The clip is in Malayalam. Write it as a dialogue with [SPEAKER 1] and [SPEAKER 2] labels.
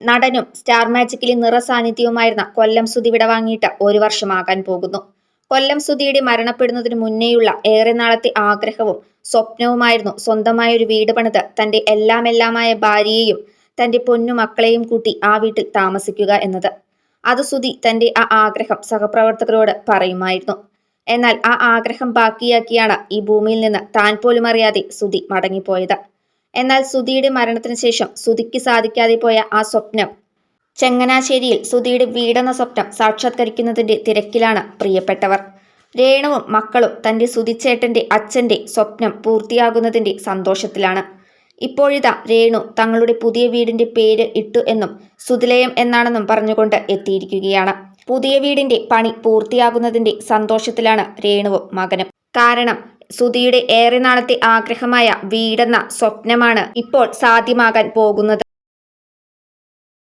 [SPEAKER 1] നടനും സ്റ്റാർ മാജിക്കിലെ നിറസാന്നിധ്യവുമായിരുന്ന കൊല്ലം സുധി വിടവാങ്ങിയിട്ട് 1 വർഷമാകാൻ പോകുന്നു. കൊല്ലം സുധിയുടെ മരണപ്പെടുന്നതിന് മുന്നേയുള്ള ഏറെ നാളത്തെ ആഗ്രഹവും സ്വപ്നവുമായിരുന്നു സ്വന്തമായൊരു വീട് പണിത് തന്റെ എല്ലാമെല്ലാമായ ഭാര്യയെയും തന്റെ പൊന്നു മക്കളെയും കൂട്ടി ആ വീട്ടിൽ താമസിക്കുക എന്നത്. അത് സുധി തന്റെ ആ ആഗ്രഹം സഹപ്രവർത്തകരോട് പറയുമായിരുന്നു. എന്നാൽ ആ ആഗ്രഹം ബാക്കിയാക്കിയാണ് ഈ ഭൂമിയിൽ നിന്ന് താൻ പോലും അറിയാതെ സുധി മടങ്ങിപ്പോയത്. എന്നാൽ സുധിയുടെ മരണത്തിന് ശേഷം സുധിക്ക് സാധിക്കാതെ പോയ ആ സ്വപ്നം, ചങ്ങനാശ്ശേരിയിൽ സുധിയുടെ വീടെന്ന സ്വപ്നം സാക്ഷാത്കരിക്കുന്നതിന്റെ തിരക്കിലാണ് പ്രിയപ്പെട്ടവർ. രേണുവും മക്കളും തന്റെ സുധിച്ചേട്ടന്റെ അച്ഛന്റെ സ്വപ്നം പൂർത്തിയാകുന്നതിന്റെ സന്തോഷത്തിലാണ്. ഇപ്പോഴിതാ രേണു തങ്ങളുടെ പുതിയ വീടിന്റെ പേര് ഇട്ടു എന്നും സുധിലയം എന്നാണെന്നും പറഞ്ഞുകൊണ്ട് എത്തിയിരിക്കുകയാണ്. പുതിയ വീടിന്റെ പണി പൂർത്തിയാകുന്നതിന്റെ സന്തോഷത്തിലാണ് രേണുവും മകനും. കാരണം സുധിയുടെ ഏറെ നാളത്തെ ആഗ്രഹമായ വീടെന്ന സ്വപ്നമാണ് ഇപ്പോൾ സാധ്യമാകാൻ പോകുന്നത്.